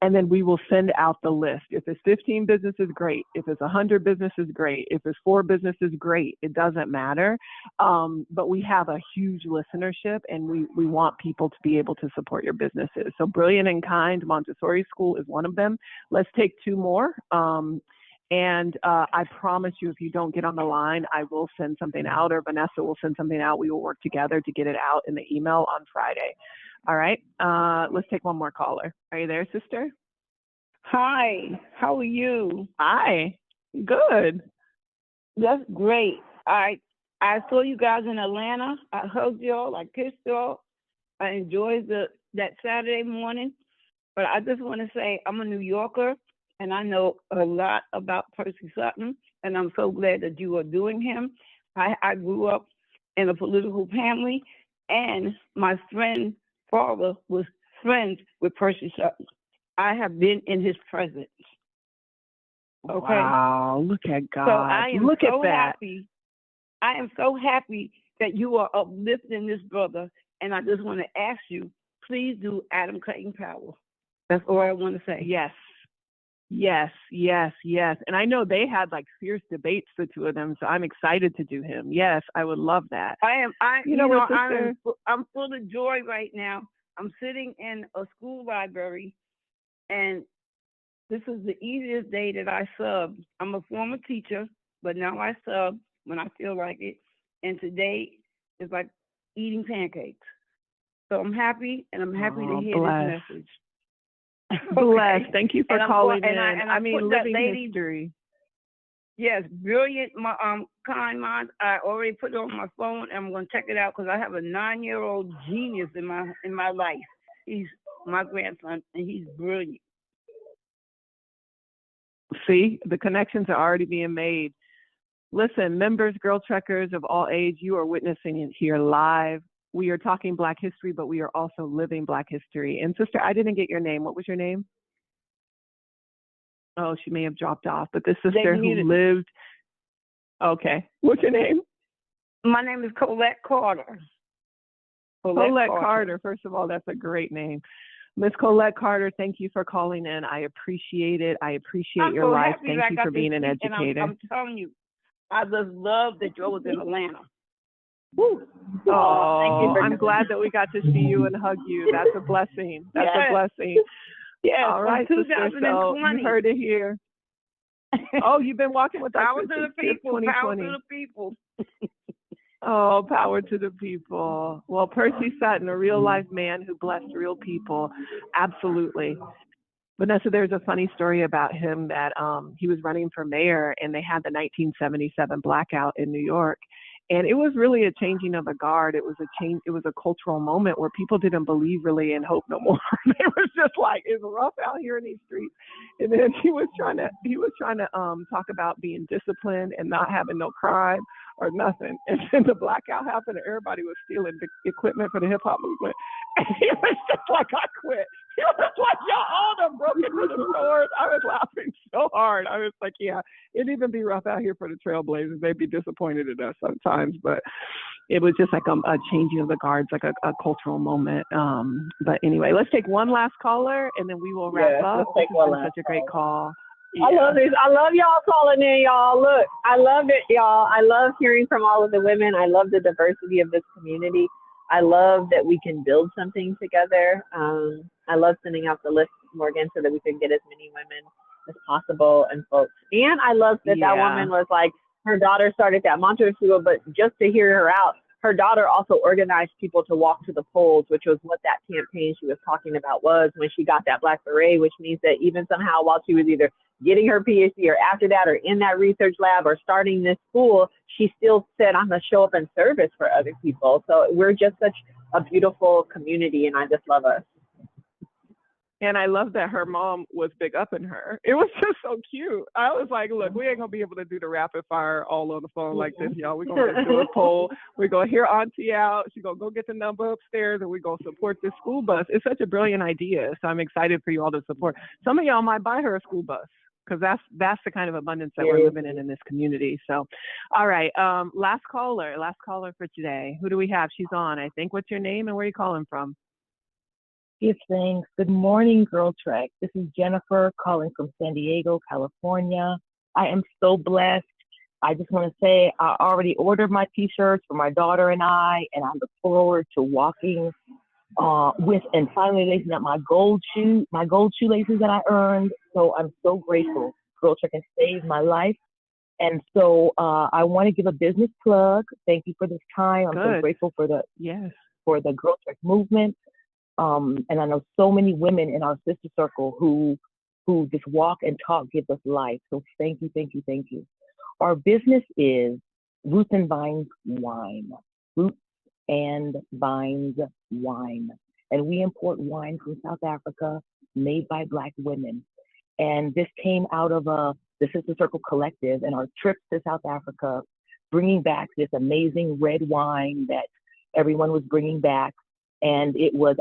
And then we will send out the list. If it's 15 businesses, great. If it's 100 businesses, great. If it's 4 businesses, great. It doesn't matter. But we have a huge listenership, and we want people to be able to support your businesses. So Brilliant and Kind Montessori School is one of them. Let's take 2 more. And I promise you, if you don't get on the line, I will send something out, or Vanessa will send something out. We will work together to get it out in the email on Friday. All right. Let's take one more caller. Are you there, sister? Hi. How are you? Hi. Good. That's great. I saw you guys in Atlanta. I hugged y'all. I kissed y'all. I enjoyed that Saturday morning. But I just want to say I'm a New Yorker, and I know a lot about Percy Sutton, and I'm so glad that you are doing him. I grew up in a political family, and my friend's father was friends with Percy Sutton. I have been in his presence. Okay. Wow, look at God. So I am look so at that. happy. I am so happy that you are uplifting this brother, and I just want to ask you, please do Adam Clayton Powell. That's all I want to say. Yes. And I know they had like fierce debates, the 2 of them, so I'm excited to do him. Yes, I would love that. I'm full of joy right now. I'm sitting in a school library, and this is the easiest day that I subbed. I'm a former teacher, but now I sub when I feel like it. And today is like eating pancakes. So I'm happy, and I'm happy to hear this message. Bless. Thank you for calling in. I mean, living history. Yes, brilliant, kind mind. I already put it on my phone, and I'm going to check it out because I have a 9-year-old genius in my life. He's my grandson, and he's brilliant. See, the connections are already being made. Listen, members, Girl Trekkers of all age, you are witnessing it here live. We are talking Black history, but we are also living Black history. And sister, I didn't get your name. What was your name? Oh, she may have dropped off, but this sister who lived. Okay. What's your name? My name is Colette Carter. Colette Carter. First of all, that's a great name. Miss Colette Carter, thank you for calling in. I appreciate it. I appreciate your life. Thank you for being an educator. I'm telling you, I just love that you was in Atlanta. Woo. Oh, I'm glad that we got to see you and hug you. That's a blessing. That's a blessing. Yeah. All right, sister. So you heard it here. Oh, you've been walking with us Power since to the people. 2020. Power to the people. Oh, power to the people. Well, Percy Sutton, a real life man who blessed real people. Absolutely. Vanessa, there's a funny story about him that he was running for mayor and they had the 1977 blackout in New York. And it was really a changing of the guard. It was a change. It was a cultural moment where people didn't believe really in hope no more. It was just like, it's rough out here in these streets. And then he was trying to talk about being disciplined and not having no crime or nothing. And then the blackout happened and everybody was stealing the equipment for the hip hop movement. And he was just like, I quit. He was like, y'all all done broke into the stores. I was laughing so hard. I was like, yeah, it'd even be rough out here for the Trailblazers. They'd be disappointed in us sometimes, but it was just like a changing of the guards, like a cultural moment. But anyway, let's take one last caller and then we will wrap up. This has been such a great call. Yeah. I love this. I love y'all calling in, y'all. Look, I love it, y'all. I love hearing from all of the women. I love the diversity of this community. I love that we can build something together. I love sending out the list, Morgan, so that we can get as many women as possible and folks. And I love that that woman was like, her daughter started that mantra school, but just to hear her out, her daughter also organized people to walk to the polls, which was what that campaign she was talking about was when she got that Black Beret, which means that even somehow while she was either getting her PhD or after that or in that research lab or starting this school, she still said, I'm going to show up in service for other people. So we're just such a beautiful community, and I just love us. And I love that her mom was big up in her. It was just so cute. I was like, look, we ain't going to be able to do the rapid fire all on the phone like this, y'all. We're going to do a poll. We're going to hear Auntie out. She's going to go get the number upstairs, and we're going to support this school bus. It's such a brilliant idea. So I'm excited for you all to support. Some of y'all might buy her a school bus, because that's the kind of abundance that we're living in this community. So, all right, last caller for today. Who do we have? She's on, I think. What's your name and where are you calling from? Yes, thanks. Good morning, Girl Trek. This is Jennifer calling from San Diego, California. I am so blessed. I just want to say I already ordered my t-shirts for my daughter and I look forward to walking with and finally lacing up my gold shoelaces that I earned. So I'm so grateful. Girl Trek has saved my life. And so I want to give a business plug. Thank you for this time. I'm so grateful for the Girl Trek movement. And I know so many women in our sister circle who just walk and talk, give us life. So thank you, thank you, thank you. Our business is Roots and Vines Wine. Roots and Vines Wine. And we import wine from South Africa made by Black women. And this came out of the Sister Circle Collective and our trips to South Africa, bringing back this amazing red wine that everyone was bringing back. And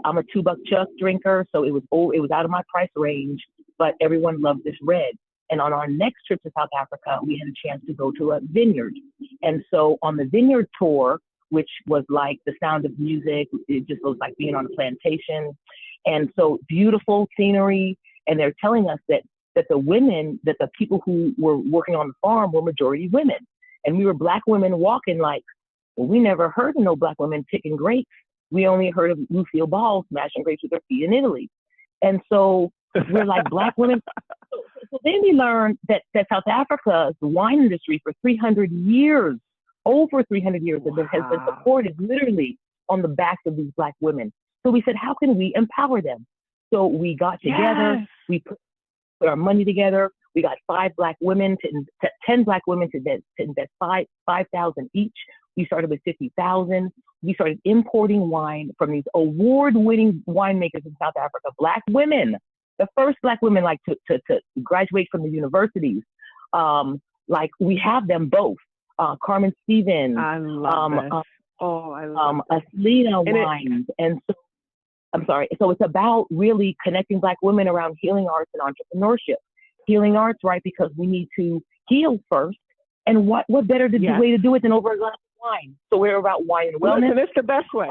I'm a $2 Chuck drinker, so it was out of my price range, but everyone loved this red. And on our next trip to South Africa, we had a chance to go to a vineyard. And so on the vineyard tour, which was like the sound of music, it just was like being on a plantation. And so beautiful scenery. And they're telling us that the people who were working on the farm were majority women. And we were Black women walking like, well, we never heard of no Black women picking grapes. We only heard of Lucille Ball smashing grapes with her feet in Italy. And so we're like Black women. So then we learned that South Africa's wine industry for 300 years, over 300 years, has been supported literally on the backs of these Black women. So we said, how can we empower them? So we got together, we put our money together. We got 10 Black women to invest 5,000 each. We started with 50,000. We started importing wine from these award-winning winemakers in South Africa, Black women, the first Black women like to graduate from the universities. Like we have them both, Carmen Stevens, I love Aslina Wines, and so I'm sorry. So it's about really connecting Black women around healing arts and entrepreneurship. Healing arts, right? Because we need to heal first. And what better way to do it than over a glass of wine? So we're about wine and wellness. Listen, it's the best way.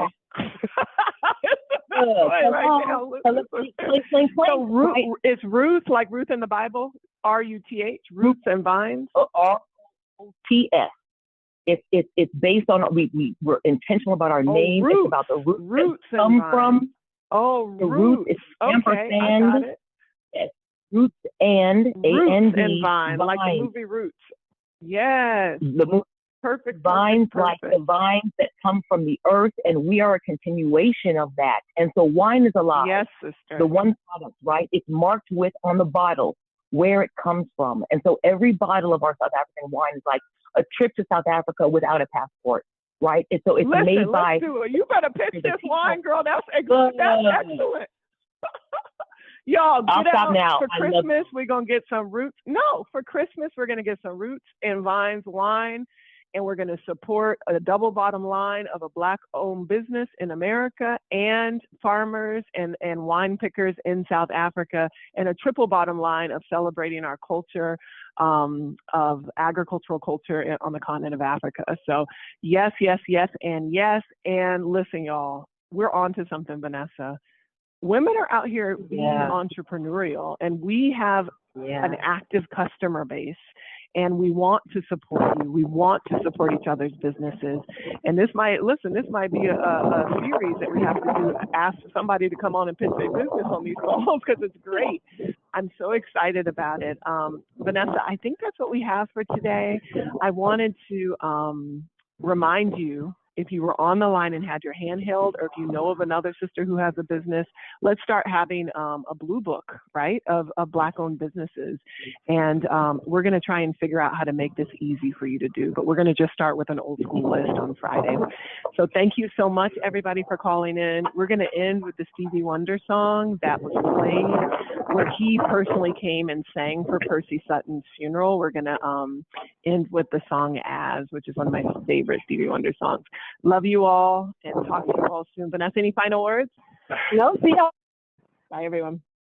It's Ruth, like Ruth in the Bible, R-U-T-H, Roots and Vines. R-O-T-S. It's based on, we're intentional about our name. Roots. It's about the roots that come from. Oh, the roots. Root is Okay, I got it. Yes. Roots and Roots A-N-D, and Vine, like the movie Roots. Yes. Perfect. Vines, like the vines that come from the earth, and we are a continuation of that. And so wine is alive. Yes, sister. The one product, right? It's marked with on the bottle where it comes from. And so every bottle of our South African wine is like a trip to South Africa without a passport, right? And so it's made by. Let's do it. You better pitch this wine, girl. That's excellent. Y'all, get out now. For Christmas. We're going to get some Roots. No, for Christmas, we're going to get some Roots and Vines wine, and we're going to support a double bottom line of a Black-owned business in America and farmers and wine pickers in South Africa, and a triple bottom line of celebrating our culture, of agricultural culture on the continent of Africa. So yes, yes, yes, and yes. And listen, y'all, we're on to something, Vanessa. Women are out here being entrepreneurial, and we have an active customer base, and we want to support you. We want to support each other's businesses. And this might be a series that we have to do, ask somebody to come on and pitch their business on these calls, because it's great. I'm so excited about it. Vanessa, I think that's what we have for today. I wanted to remind you, if you were on the line and had your hand held, or if you know of another sister who has a business, let's start having a blue book, right, of Black-owned businesses. And we're going to try and figure out how to make this easy for you to do. But we're going to just start with an old school list on Friday. So thank you so much, everybody, for calling in. We're going to end with the Stevie Wonder song that was played, where he personally came and sang for Percy Sutton's funeral. We're going to end with the song As, which is one of my favorite Stevie Wonder songs. Love you all, and talk to you all soon. Vanessa, any final words? No, see y'all. Bye, everyone.